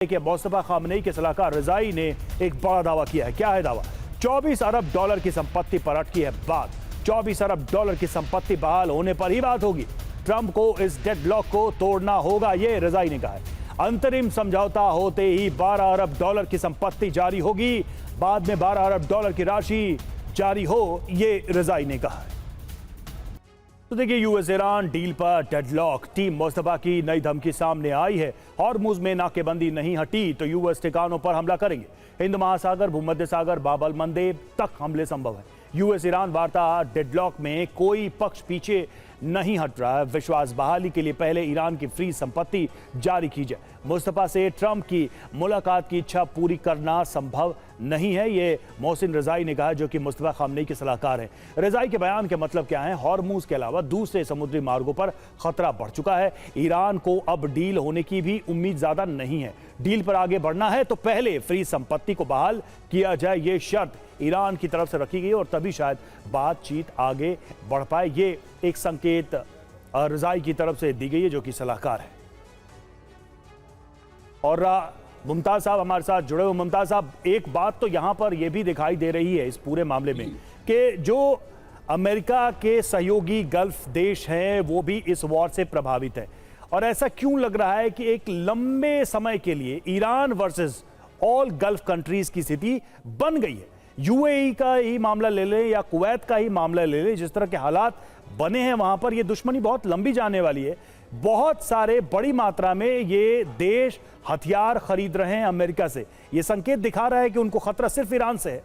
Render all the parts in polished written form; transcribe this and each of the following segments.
कि मुस्तफा खामनेई के सलाहकार रजाई ने एक बड़ा दावा किया है। क्या है दावा? 24 अरब डॉलर की संपत्ति पर अटकी है बात। 24 अरब डॉलर की संपत्ति बहाल होने पर ही बात होगी। ट्रंप को इस डेडलॉक को तोड़ना होगा, ये रजाई ने कहा है। अंतरिम समझौता होते ही 12 अरब डॉलर की संपत्ति जारी होगी, बाद में 12 अरब डॉलर की राशि जारी हो, ये रजाई ने कहा है। तो देखिए, यूएस ईरान डील पर डेडलॉक, टीम मुस्तफा की नई धमकी सामने आई है। हॉर्मुज में नाकेबंदी नहीं हटी तो यूएस ठिकानों पर हमला करेंगे। हिंद महासागर, भूमध्य सागर, बाब अल मंदेब तक हमले संभव है। यूएस ईरान वार्ता डेडलॉक में कोई पक्ष पीछे नहीं हट रहा है। विश्वास बहाली के लिए पहले ईरान की फ्री संपत्ति जारी की जाए। मुस्तफा से ट्रंप की मुलाकात की इच्छा पूरी करना संभव नहीं है, ये मोहसिन रजाई ने कहा, जो कि मुस्तफा खामनेई के सलाहकार हैं। रजाई के बयान के मतलब क्या है? हॉर्मुज के अलावा दूसरे समुद्री मार्गों पर खतरा बढ़ चुका है। ईरान को अब डील होने की भी उम्मीद ज्यादा नहीं है। डील पर आगे बढ़ना है तो पहले फ्री संपत्ति को बहाल किया जाए, ये शर्त ईरान की तरफ से रखी गई और तभी शायद बातचीत आगे बढ़ पाए। ये एक संकेत रजाई की तरफ से दी गई है, जो कि सलाहकार है। और मुमताज साहब हमारे साथ जुड़े हुए। मुमताज साहब, एक बात तो यहां पर यह भी दिखाई दे रही है इस पूरे मामले में कि जो अमेरिका के सहयोगी गल्फ देश हैं वो भी इस वॉर से प्रभावित है। और ऐसा क्यों लग रहा है कि एक लंबे समय के लिए Iran versus all gulf countries की स्थिति बन गई है? यूएई का ही मामला ले लें या कुवैत का ही मामला ले लें, जिस तरह के हालात बने हैं वहां पर, यह दुश्मनी बहुत लंबी जाने वाली है। बहुत सारे बड़ी मात्रा में ये देश हथियार खरीद रहे हैं अमेरिका से। यह संकेत दिखा रहा है कि उनको खतरा सिर्फ ईरान से है।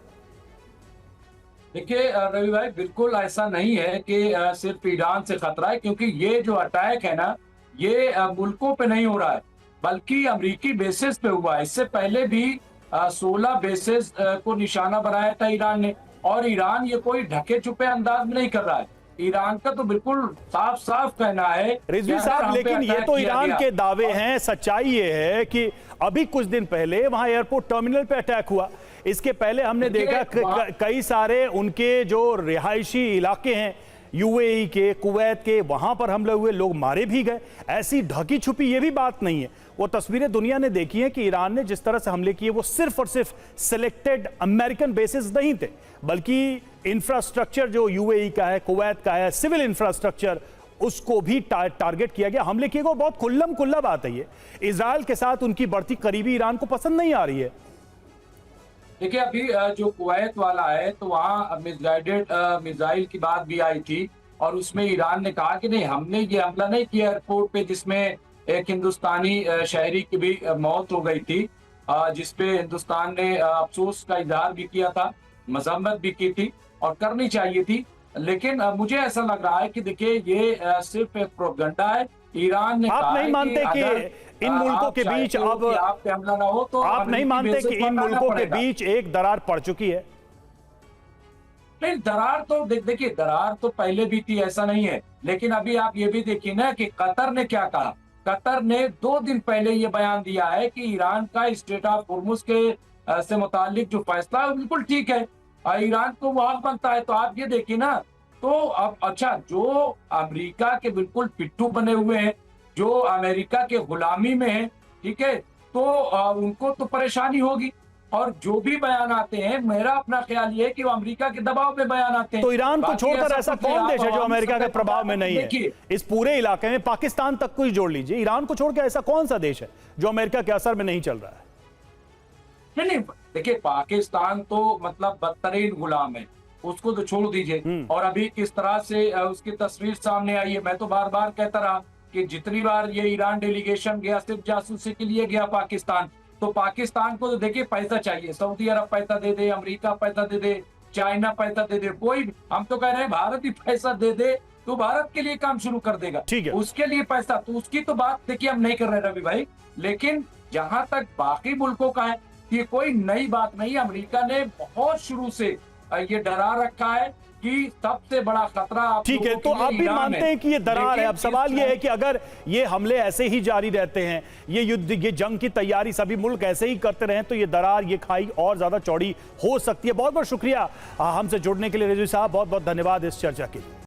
देखिए रवि भाई, बिल्कुल ऐसा नहीं है कि सिर्फ ईरान से खतरा है, क्योंकि ये जो अटैक है ना, ये मुल्कों पे नहीं हो रहा है, बल्कि अमेरिकी बेसिस पे हुआ है। इससे पहले भी 16 बेसिस को निशाना बनाया था ईरान ने, और ईरान ये कोई ढके छुपे अंदाज में नहीं कर रहा है। ईरान का तो बिल्कुल साफ साफ कहना है। रिजवी साहब, लेकिन ये तो ईरान के दावे हैं। सच्चाई ये है कि अभी कुछ दिन पहले वहां एयरपोर्ट टर्मिनल पे अटैक हुआ। इसके पहले हमने देखा कई सारे उनके जो रिहायशी इलाके हैं यूएई के, कुवैत के, वहां पर हमले हुए, लोग मारे भी गए। ऐसी ढकी छुपी ये भी बात नहीं है। वो तस्वीरें दुनिया ने देखी हैं कि ईरान ने जिस तरह से हमले किए वो सिर्फ और सिर्फ सिलेक्टेड अमेरिकन बेसिस नहीं थे, बल्कि इंफ्रास्ट्रक्चर जो यूएई का है, कुवैत का है, सिविल इंफ्रास्ट्रक्चर, उसको भी टारगेट किया गया, हमले किए गए। बहुत खुल्लम खुल्ला बात है ये। इजराइल के साथ उनकी बढ़ती करीबी ईरान को पसंद नहीं आ रही है। देखिए, अभी जो कुवैत वाला है तो वहाँ मिसगाइडेड मिसाइल की बात भी आई थी, और उसमें ईरान ने कहा कि नहीं, हमने ये हमला नहीं किया एयरपोर्ट पे, जिसमें एक हिंदुस्तानी शहरी की भी मौत हो गई थी, जिसपे हिंदुस्तान ने अफसोस का इजहार भी किया था, मजम्मत भी की थी, और करनी चाहिए थी। लेकिन मुझे ऐसा लग रहा है कि देखिए, ये सिर्फ एक प्रोपेगेंडा है। ईरान ने आप नहीं मानते कि इन मुल्कों के बीच अब आप पे हमला ना हो, तो आप नहीं मानते कि इन मुल्कों के बीच एक दरार पड़ चुकी है? नहीं, दरार तो देखिए, दरार तो पहले भी थी, ऐसा नहीं है। लेकिन अभी आप ये भी देखिए ना कि कतर ने क्या कहा। कतर ने 2 दिन पहले ये बयान दिया है कि ईरान का स्ट्रेट ऑफ हॉर्मुज के से मुतालिक जो फैसला है बिल्कुल ठीक है, ईरान को वो हक बनता है। तो आप ये देखिए ना, तो अब अच्छा, जो अमेरिका के बिल्कुल पिट्ठू बने हुए हैं, जो अमेरिका के गुलामी में है, ठीक है, तो उनको तो परेशानी होगी। और जो भी बयान आते हैं, मेरा अपना ख्याल ये है कि वो अमेरिका के दबाव में बयान आते हैं। तो ईरान को छोड़कर ऐसा कौन देश है जो अमेरिका के प्रभाव में नहीं है? इस पूरे इलाके में पाकिस्तान तक को ही जोड़ लीजिए, ईरान को छोड़कर ऐसा कौन सा देश है जो अमेरिका के असर में नहीं चल रहा है? नहीं, देखिए, पाकिस्तान तो मतलब बदतरीन गुलाम है, उसको तो छोड़ दीजिए। और अभी किस तरह से उसकी तस्वीर सामने आई है। मैं तो बार बार कहता रहा कि जितनी बार ये ईरान डेलीगेशन गया, सिर्फ जासूसी के लिए गया पाकिस्तान, तो पाकिस्तान को तो देखिए पैसा चाहिए। सऊदी अरब पैसा दे दे, अमेरिका पैसा दे दे, चाइना पैसा दे दे, कोई, हम तो कह रहे हैं भारत ही पैसा दे दे तो भारत के लिए काम शुरू कर देगा। ठीक है, उसके लिए पैसा, तो उसकी तो बात देखिए हम नहीं कर रहे रवि भाई। लेकिन जहां तक बाकी मुल्कों का है, ये कोई नई बात नहीं। अमेरिका ने बहुत शुरू से ये डरा रखा है कि सबसे बड़ा खतरा आप, ठीक है, तो आप भी मानते हैं कि ये दरार है। अब सवाल ये है कि अगर ये हमले ऐसे ही जारी रहते हैं, ये युद्ध, ये जंग की तैयारी सभी मुल्क ऐसे ही करते रहे, तो ये दरार, ये खाई और ज्यादा चौड़ी हो सकती है। बहुत बहुत शुक्रिया हमसे जुड़ने के लिए रिजवी साहब, बहुत बहुत धन्यवाद इस चर्चा के लिए।